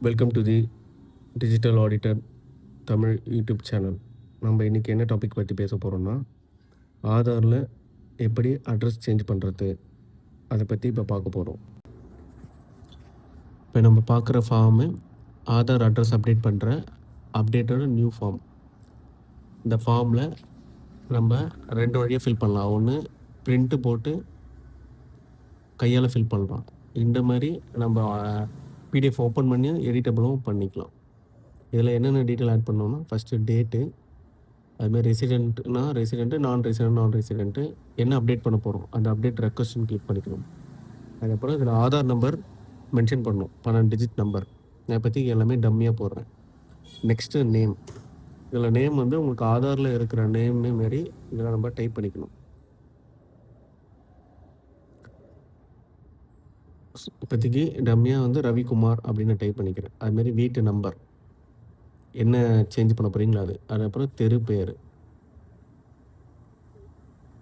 Welcome to the digital auditor Tamil YouTube channel. நம்ம இன்றைக்கி என்ன டாபிக் பற்றி பேச போகிறோம்னா, ஆதாரில் எப்படி அட்ரஸ் சேஞ்ச் பண்ணுறது, அதை பற்றி இப்போ பார்க்க போகிறோம். இப்போ நம்ம பார்க்குற ஃபார்மு ஆதார் அட்ரஸ் அப்டேட் பண்ணுற அப்டேட்டோட நியூ ஃபார்ம். இந்த ஃபார்மில் நம்ம 2 வழியாக ஃபில் பண்ணலாம். ஒன்று பிரிண்ட்டு போட்டு கையால் ஃபில் பண்ணலாம். இந்த மாதிரி நம்ம பிடிஎஃப் ஓப்பன் பண்ணி எடிட்டபிளும் பண்ணிக்கலாம். இதில் என்னென்ன டீட்டெயில் ஆட் பண்ணோம்னா, ஃபஸ்ட்டு டேட்டு, அதுமாதிரி ரெசிடென்ட்டு, நான் ரெசிடென்ட்டு என்ன அப்டேட் பண்ண போகிறோம் அந்த அப்டேட் ரெக்வஸ்ட்னு கிளிக் பண்ணிக்கணும். அதுக்கப்புறம் இதில் ஆதார் நம்பர் மென்ஷன் பண்ணணும், 12 டிஜிட் நம்பர். அதை பற்றி எல்லாமே டம்மியாக போடுறேன். Next name. இதில் நேம் வந்து உங்களுக்கு ஆதாரில் இருக்கிற நேம்னு மாரி இதில் நம்ம டைப் பண்ணிக்கணும். இப்போதைக்கு டம்மியாக வந்து ரவிக்குமார் அப்படின்னு டைப் பண்ணிக்கிறேன். அதுமாரி வீட்டு நம்பர் என்ன சேஞ்ச் பண்ண போகிறீங்களா அதுக்கப்புறம் தெரு பேர்,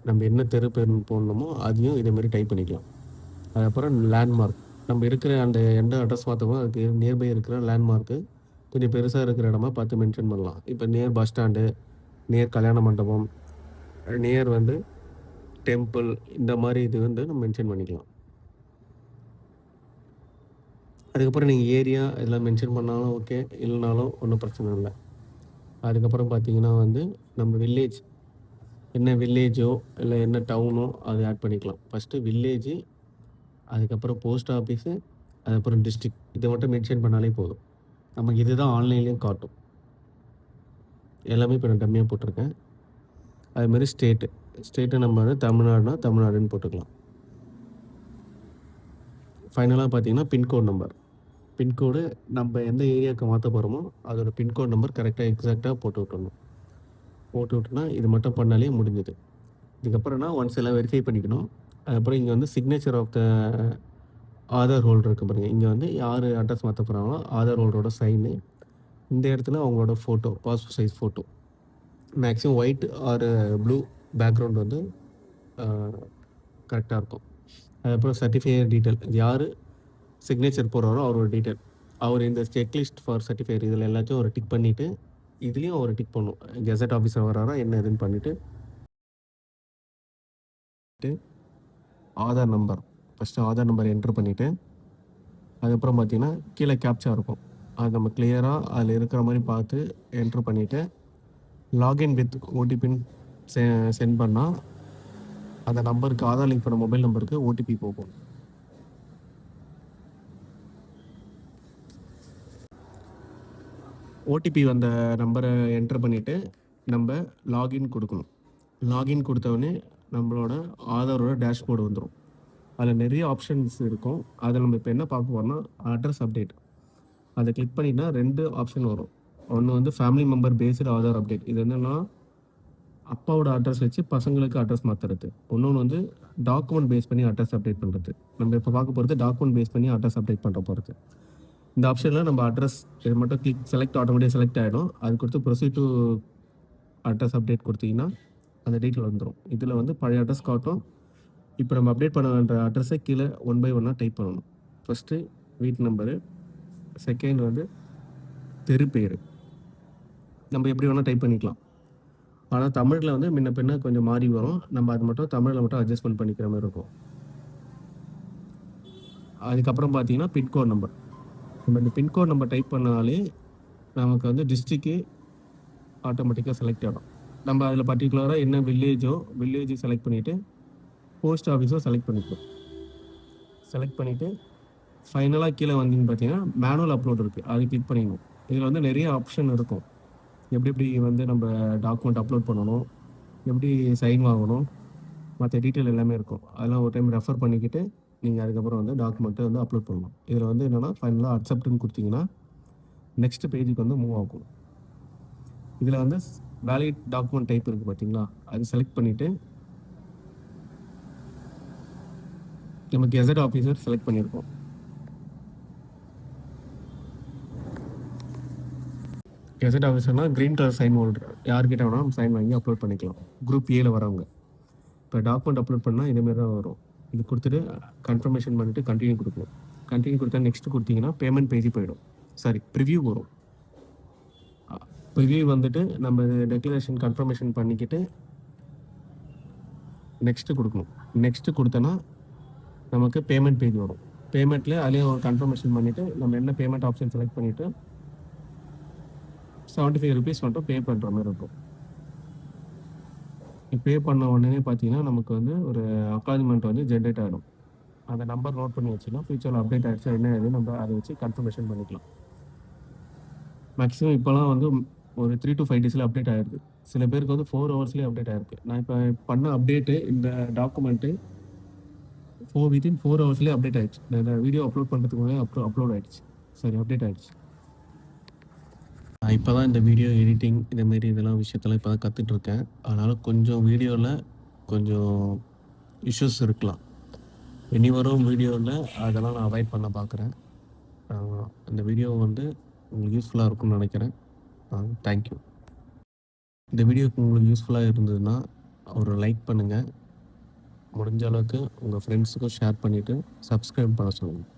நம்ம என்ன தெரு பேர் போடணுமோ அதையும் இதேமாரி டைப் பண்ணிக்கலாம். அதுக்கப்புறம் லேண்ட்மார்க், நம்ம இருக்கிற அந்த எந்த அட்ரஸ் பார்த்தோமோ அதுக்கு நியர்பை இருக்கிற லேண்ட்மார்க்கு கொஞ்சம் பெருசாக இருக்கிற இடமா பார்த்து மென்ஷன் பண்ணலாம். இப்போ நியர் பஸ் ஸ்டாண்டு, நியர் கல்யாண மண்டபம், நியர் வந்து டெம்பிள், இந்த மாதிரி இது வந்து நம்ம மென்ஷன் பண்ணிக்கலாம். அதுக்கப்புறம் நீங்கள் ஏரியா இதெல்லாம் மென்ஷன் பண்ணாலும் ஓகே, இல்லைனாலும் ஒன்றும் பிரச்சனை இல்லை. அதுக்கப்புறம் பார்த்தீங்கன்னா வந்து நம்ம வில்லேஜ், என்ன வில்லேஜோ இல்லை என்ன டவுனோ அது ஆட் பண்ணிக்கலாம். ஃபஸ்ட்டு வில்லேஜு, அதுக்கப்புறம் போஸ்ட் ஆஃபீஸு, அதுக்கப்புறம் டிஸ்ட்ரிக்ட், இதை மட்டும் மென்ஷன் பண்ணாலே போதும். நமக்கு இதுதான் ஆன்லைன்லேயும் காட்டும். எல்லாமே இப்போ நான் டம்மியாக போட்டிருக்கேன். அதுமாதிரி ஸ்டேட்டு நம்ம வந்து தமிழ்நாடுனா தமிழ்நாடுன்னு போட்டுக்கலாம். ஃபைனலாக பார்த்தீங்கன்னா பின்கோடு நம்ம எந்த ஏரியாவுக்கு மாற்ற போகிறோமோ அதோட பின்கோட் நம்பர் கரெக்டாக எக்ஸாக்டாக போட்டு விட்டோன்னா இது மட்டும் பண்ணாலே முடிஞ்சுது. இதுக்கப்புறம்னா ஒன்ஸ் எல்லாம் வெரிஃபை பண்ணிக்கணும். அதுக்கப்புறம் இங்கே வந்து signature of the Aadhaar holder இருக்குது பாருங்கள். இங்கே வந்து யார் அட்ரஸ் மாற்ற போகிறாங்களோ ஆதார் ஹோல்டரோட சைனு, இந்த இடத்துல அவங்களோட photo, passport size photo, maximum white R blue background வந்து கரெக்டாக இருக்கும். அதுக்கப்புறம் சர்டிஃபையர் டீட்டெயில், யார் சிக்னேச்சர் போடுறாரோ அவரோட டீட்டெயில், அவர் இந்த செக்லிஸ்ட் ஃபார் சர்டிஃபையர் இதில் எல்லாத்தையும் ஒரு டிக் பண்ணிவிட்டு இதுலேயும் ஒரு டிக் பண்ணும். கெசட் ஆஃபீஸர் வராரா என்ன இதுன்னு பண்ணிவிட்டு Aadhaar number, first Aadhaar number enter பண்ணிவிட்டு அதுக்கப்புறம் பார்த்திங்கன்னா கீழே கேப்ச்சா இருக்கும், அது நம்ம கிளியராக அதில் இருக்கிற மாதிரி பார்த்து என்ட்ரு பண்ணிவிட்டு லாகின் வித் ஓடிபின்னு சென்ட் பண்ணால் அந்த நம்பருக்கு, ஆதார் லிங்க் பண்ண மொபைல் நம்பருக்கு ஓடிபி போகும். ஓடிபி வந்த நம்பரை என்ட்ரு பண்ணிவிட்டு நம்ம லாகின் கொடுக்கணும். லாகின் கொடுத்தவொடனே நம்மளோட ஆதாரோட டேஷ்போர்டு வந்துடும். அதில் நிறைய ஆப்ஷன்ஸ் இருக்கும். அதில் நம்ம இப்போ என்ன பார்க்க போகிறோம்னா அட்ரஸ் அப்டேட். அதை கிளிக் பண்ணினா 2 ஆப்ஷன் வரும். ஒன்று வந்து family member based Aadhaar update, இது என்னென்னா அப்பாவோட அட்ரஸ் வச்சு பசங்களுக்கு அட்ரஸ் மாற்றுறது. இன்னொன்று வந்து டாக்குமெண்ட் பேஸ் பண்ணி அட்ரஸ் அப்டேட் பண்ணுறது. நம்ம இப்போ பார்க்க போகிறது டாக்குமெண்ட் பேஸ் பண்ணி அட்ரஸ் அப்டேட் பண்ணுற போகிறது. இந்த ஆப்ஷனில் நம்ம அட்ரஸ் இது மட்டும் கிளிக் செலக்ட், ஆட்டோமேட்டிக்காக செலக்ட் ஆகிடும். அது கொடுத்து ப்ரொசீட் டு அட்ரஸ் அப்டேட் கொடுத்தீங்கன்னா அந்த டீட்டெயில் வந்துடும். இதில் வந்து பழைய அட்ரஸ் காட்டும். இப்போ நம்ம அப்டேட் பண்ண வேண்டிய அட்ரஸை கீழே 1 by 1 டைப் பண்ணணும். ஃபஸ்ட்டு வீட்டு நம்பரு, செகண்ட் வந்து தெரு பேர், நம்ம எப்படி வேணால் டைப் பண்ணிக்கலாம். ஆனால் தமிழில் வந்து முன்ன பின்ன கொஞ்சம் மாறி வரும். நம்ம அது மட்டும் தமிழில் மட்டும் அட்ஜஸ்ட்மெண்ட் பண்ணிக்கிற மாதிரி இருக்கும். அதுக்கப்புறம் பார்த்தீங்கன்னா பின்கோட் நம்பர், நம்ம இந்த பின்கோட் நம்பர் டைப் பண்ணாலே நமக்கு வந்து டிஸ்ட்ரிக்ட்டு ஆட்டோமேட்டிக்காக செலக்ட் ஆகிடும். நம்ம அதில் பர்டிகுலராக என்ன வில்லேஜ் செலக்ட் பண்ணிவிட்டு போஸ்ட் ஆஃபீஸோ செலக்ட் பண்ணிக்கலாம். செலக்ட் பண்ணிவிட்டு ஃபைனலாக கீழே வந்தீங்கன்னு பார்த்தீங்கன்னா மேனுவல் அப்லோட் இருக்குது, அது கிளிக் பண்ணிடணும். இதில் வந்து நிறைய ஆப்ஷன் இருக்கும். எப்படி வந்து நம்ம டாக்குமெண்ட் அப்லோட் பண்ணணும், எப்படி சைன் வாங்கணும், மற்ற டீட்டெயில் எல்லாமே இருக்கும். அதெல்லாம் ஒரு டைம் ரெஃபர் பண்ணிக்கிட்டு நீங்கள் அதுக்கப்புறம் வந்து டாக்குமெண்ட்டை வந்து அப்லோட் பண்ணணும். இதில் வந்து என்னென்னா ஃபைனலாக அக்செப்ட்னு கொடுத்தீங்கன்னா நெக்ஸ்ட் பேஜுக்கு வந்து மூவ் ஆகும். இதில் வந்து வேலிட் டாக்குமெண்ட் டைப் இருக்குது பார்த்தீங்களா, அது செலக்ட் பண்ணிவிட்டு நம்ம கெசட் ஆஃபீஸர் செலக்ட் பண்ணியிருக்கோம். கெசட் ஆஃபீஸர்னால் க்ரீன் கலர் சைன் ஹோல்டர், யார்கிட்ட வேணால் நம்ம சைன் வாங்கி அப்லோட் பண்ணிக்கலாம். குரூப் ஏல வரவங்க. இப்போ டாக்குமெண்ட் அப்லோட் பண்ணால் இதேமாரி தான் வரும். இது கொடுத்துட்டு கன்ஃபர்மேஷன் பண்ணிவிட்டு கண்டினியூ கொடுக்கணும். கண்டினியூ கொடுத்தா நெக்ஸ்ட்டு கொடுத்தீங்கன்னா பேமெண்ட் பேஜ் போயிடும். ப்ரிவ்யூ வரும். ப்ரிவ்யூ வந்துட்டு நம்ம டெக்ளரேஷன் கன்ஃபர்மேஷன் பண்ணிக்கிட்டு நெக்ஸ்ட்டு கொடுக்கணும். நெக்ஸ்ட்டு கொடுத்தோன்னா நமக்கு பேமெண்ட் பேஜ் வரும். பேமெண்ட்ல அதுலேயும் ஒரு கன்ஃபர்மேஷன் பண்ணிவிட்டு நம்ம என்ன பேமெண்ட் ஆப்ஷன் செலக்ட் பண்ணிவிட்டு ₹75 மட்டும் பே பண்ணுற மாதிரி இருக்கும். பே பண்ண உடனே பார்த்தீங்கன்னா நமக்கு வந்து ஒரு அக்னாலஜ்மெண்ட் வந்து ஜென்ரேட் ஆகிடும். அந்த நம்பர் நோட் பண்ணி வச்சுன்னா ஃபியூச்சரில் அப்டேட் ஆகிடுச்சா என்ன ஏது நம்ம அதை வச்சு கன்ஃபர்மேஷன் பண்ணிக்கலாம். மேக்ஸிமம் இப்போலாம் வந்து ஒரு 3 to 5 டேஸில் அப்டேட் ஆகிடுது. சில பேருக்கு வந்து 4 ஹவர்ஸ்லேயே அப்டேட் ஆகிருக்கு. நான் இப்போ பண்ண அப்டேட்டு இந்த டாக்குமெண்ட்டு வித்தின் 4 ஹவர்ஸ்லேயே அப்டேட் ஆகிடுச்சு. நான் இந்த வீடியோ அப்லோட் பண்ணுறதுக்கு முன்னாடி அப்லோட் ஆகிடுச்சு. அப்டேட் ஆகிடுச்சு. நான் இப்போ தான் இந்த வீடியோ எடிட்டிங் இதேமாரி இதெல்லாம் விஷயத்தெல்லாம் இப்போ தான் கற்றுட்ருக்கேன். அதனால் கொஞ்சம் வீடியோவில் கொஞ்சம் இஷ்யூஸ் இருக்கலாம். இனி வரும் வீடியோவில் அதெல்லாம் நான் அவாய்ட் பண்ண பார்க்குறேன். இந்த வீடியோ வந்து உங்களுக்கு யூஸ்ஃபுல்லாக இருக்கும்னு நினைக்கிறேன். தேங்க்யூ. இந்த வீடியோக்கு உங்களுக்கு யூஸ்ஃபுல்லாக இருந்ததுன்னா ஒரு லைக் பண்ணுங்கள். முடிஞ்ச அளவுக்கு உங்கள் ஃப்ரெண்ட்ஸுக்கும் ஷேர் பண்ணிவிட்டு சப்ஸ்கிரைப் பண்ண சொல்லுங்கள்.